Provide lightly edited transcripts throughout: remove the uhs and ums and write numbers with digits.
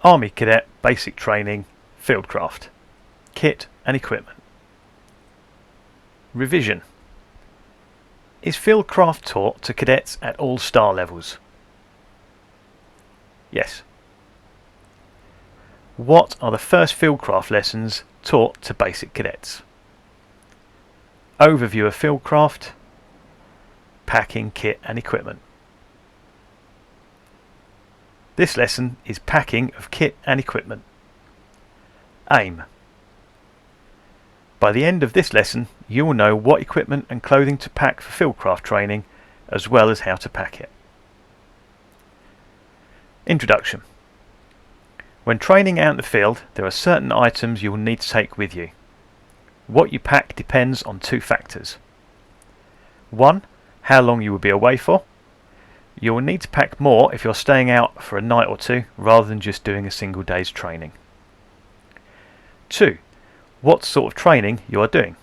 Army Cadet Basic Training Fieldcraft Kit and Equipment. Revision. Is Fieldcraft taught to cadets at all star levels? Yes. What are the first Fieldcraft lessons taught to basic cadets? Overview of Fieldcraft, packing kit and equipment. This lesson is packing of kit and equipment. Aim. By the end of this lesson, you will know what equipment and clothing to pack for Fieldcraft training, as well as how to pack it. Introduction. When training out in the field, there are certain items you will need to take with you. What you pack depends on two factors. 1. How long you will be away for. You will need to pack more if you're staying out for a night or two rather than just doing a single day's training. 2. What sort of training you are doing.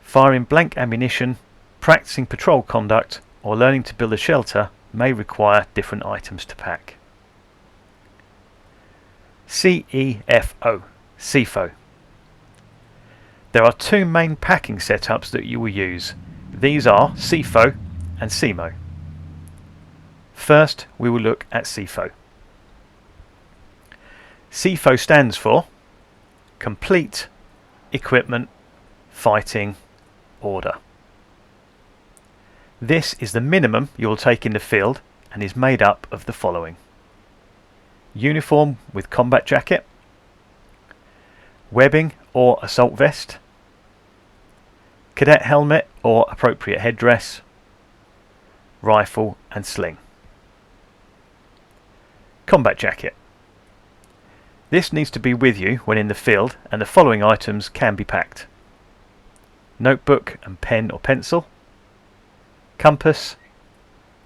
Firing blank ammunition, practicing patrol conduct, or learning to build a shelter may require different items to pack. CEFO, CFO. There are two main packing setups that you will use. These are CFO and Simo. First, we will look at CFO. CFO stands for Complete Equipment Fighting Order. This is the minimum you will take in the field and is made up of the following: uniform with combat jacket, webbing or assault vest, cadet helmet or appropriate headdress, rifle and sling. Combat jacket. This needs to be with you when in the field, and the following items can be packed: notebook and pen or pencil, compass,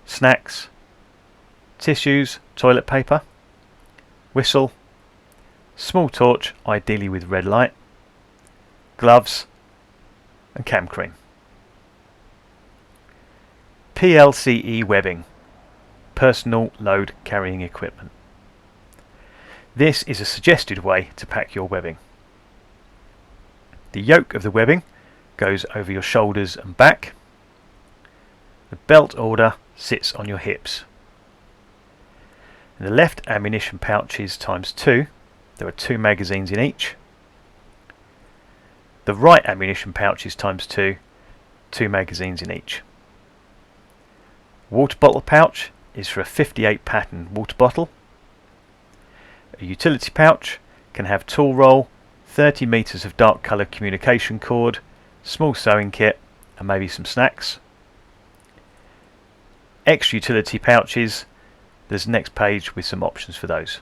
snacks, tissues, toilet paper, whistle, small torch, ideally with red light, gloves and cam cream. PLCE webbing, personal load carrying equipment. This is a suggested way to pack your webbing. The yoke of the webbing goes over your shoulders and back. The belt order sits on your hips. In the left ammunition pouches ×2, there are 2 magazines in each. The right ammunition pouches ×2, 2 magazines in each. Water bottle pouch is for a 58 pattern water bottle. A utility pouch can have tool roll, 30 meters of dark colour communication cord, small sewing kit and maybe some snacks. Extra utility pouches, there's the next page with some options for those.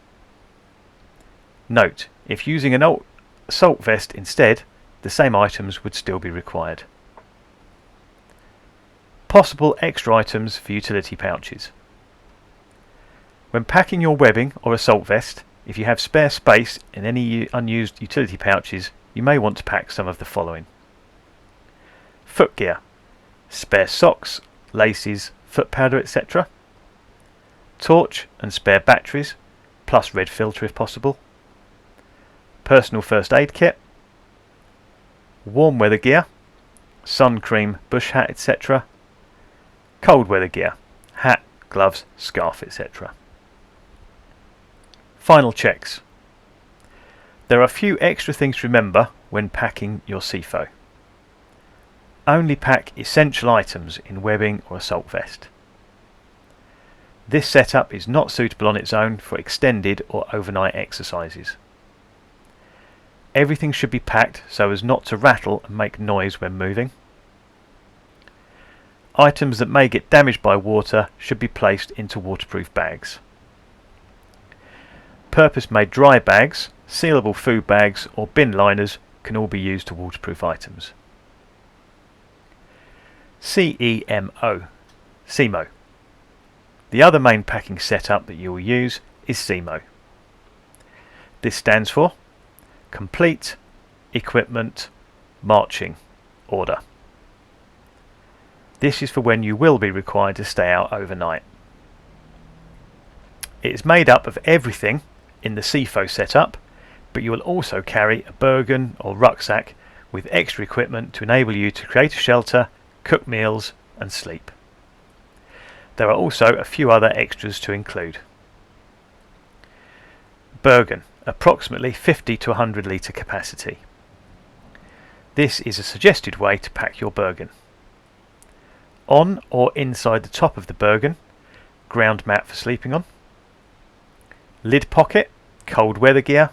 Note, if using an assault vest instead, the same items would still be required. Possible extra items for utility pouches. When packing your webbing or assault vest, if you have spare space in any unused utility pouches, you may want to pack some of the following: footgear, spare socks, laces, foot powder, etc. Torch and spare batteries, plus red filter if possible. Personal first aid kit. Warm weather gear, sun cream, bush hat, etc. Cold weather gear, hat, gloves, scarf, etc. Final checks. There are a few extra things to remember when packing your CFO. Only pack essential items in webbing or assault vest. This setup is not suitable on its own for extended or overnight exercises. Everything should be packed so as not to rattle and make noise when moving. Items that may get damaged by water should be placed into waterproof bags. Purpose-made dry bags, sealable food bags or bin liners can all be used to waterproof items. CEMO, Simo. The other main packing setup that you will use is Simo. This stands for Complete Equipment Marching Order. This is for when you will be required to stay out overnight. It is made up of everything in the CFO setup, but you will also carry a Bergen or rucksack with extra equipment to enable you to create a shelter, cook meals and sleep. There are also a few other extras to include. Bergen, approximately 50 to 100 litre capacity. This is a suggested way to pack your Bergen. On or inside the top of the Bergen, ground mat for sleeping on. Lid pocket, cold weather gear.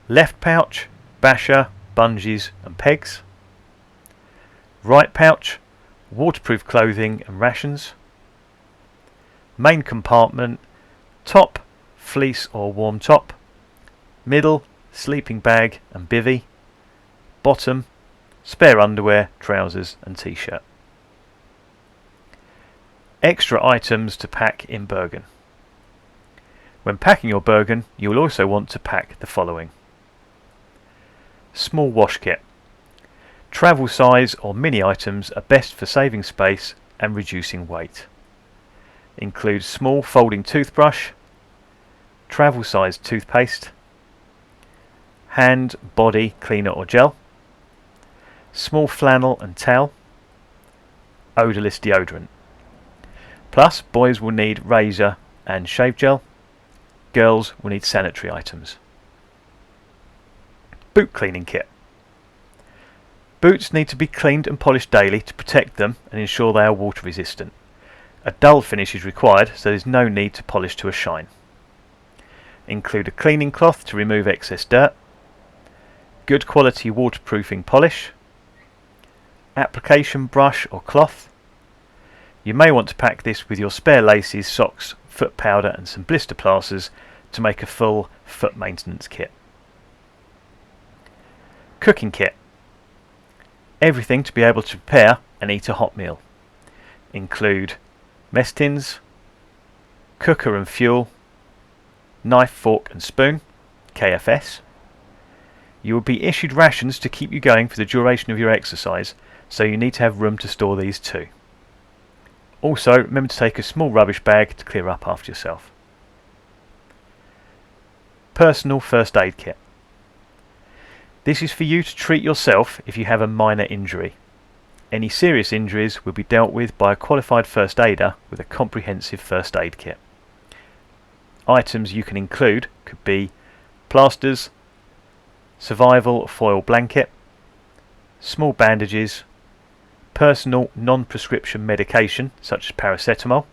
Left pouch, basher, bungees and pegs. Right pouch, waterproof clothing and rations. Main compartment, top, fleece or warm top. Middle, sleeping bag and bivvy. Bottom, spare underwear, trousers and t-shirt. Extra items to pack in Bergen. When packing your Bergen, you will also want to pack the following. Small wash kit. Travel size or mini items are best for saving space and reducing weight. Include small folding toothbrush, travel size toothpaste, hand, body cleaner or gel, small flannel and towel, odourless deodorant. Plus, boys will need razor and shave gel, girls will need sanitary items. Boot cleaning kit. Boots need to be cleaned and polished daily to protect them and ensure they are water resistant. A dull finish is required, so there is no need to polish to a shine. Include a cleaning cloth to remove excess dirt, good quality waterproofing polish, application brush or cloth. You may want to pack this with your spare laces, socks, foot powder and some blister plasters to make a full foot maintenance kit. Cooking kit. Everything to be able to prepare and eat a hot meal. Include mess tins, cooker and fuel, knife, fork and spoon, KFS. You will be issued rations to keep you going for the duration of your exercise, so you need to have room to store these too. Also, remember to take a small rubbish bag to clear up after yourself. Personal first aid kit. This is for you to treat yourself if you have a minor injury. Any serious injuries will be dealt with by a qualified first aider with a comprehensive first aid kit. Items you can include could be plasters, survival foil blanket, small bandages, personal non-prescription medication such as paracetamol.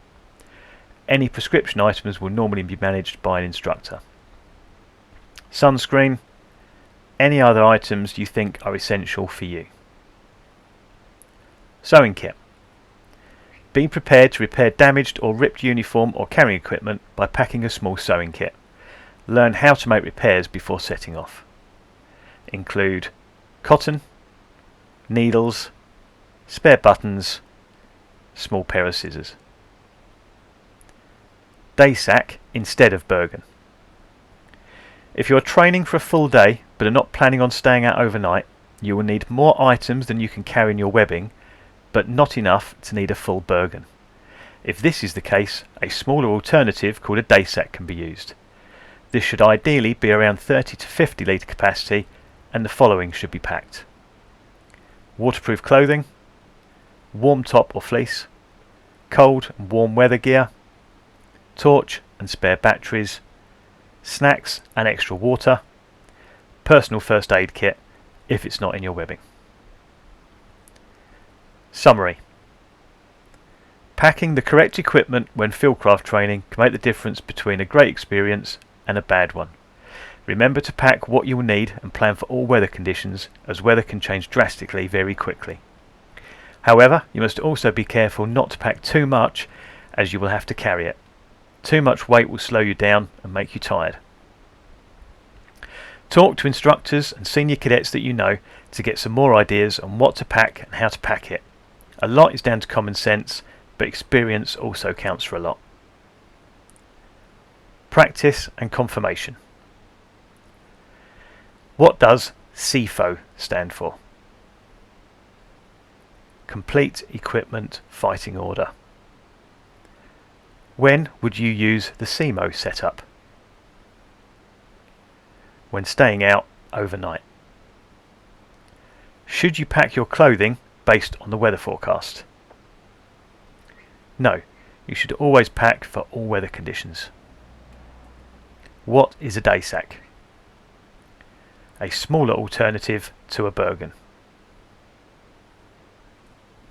Any prescription items will normally be managed by an instructor. Sunscreen, any other items you think are essential for you. Sewing kit. Be prepared to repair damaged or ripped uniform or carrying equipment by packing a small sewing kit. Learn how to make repairs before setting off. Include cotton, needles, spare buttons, small pair of scissors. Day sack instead of Bergen. If you are training for a full day but are not planning on staying out overnight, you will need more items than you can carry in your webbing, but not enough to need a full Bergen. If this is the case, a smaller alternative called a day sack can be used. This should ideally be around 30 to 50 litre capacity, and the following should be packed. Waterproof clothing, warm top or fleece, cold and warm weather gear, torch and spare batteries, snacks and extra water, personal first aid kit if it's not in your webbing. Summary. Packing the correct equipment when fieldcraft training can make the difference between a great experience and a bad one. Remember to pack what you will need and plan for all weather conditions, as weather can change drastically very quickly. However, you must also be careful not to pack too much, as you will have to carry it. Too much weight will slow you down and make you tired. Talk to instructors and senior cadets that you know to get some more ideas on what to pack and how to pack it. A lot is down to common sense, but experience also counts for a lot. Practice and confirmation. What does CFO stand for? Complete Equipment Fighting Order. When would you use the Simo setup? when staying out overnight. Should you pack your clothing based on the weather forecast? No, you should always pack for all weather conditions. What is a day sack? A smaller alternative to a Bergen.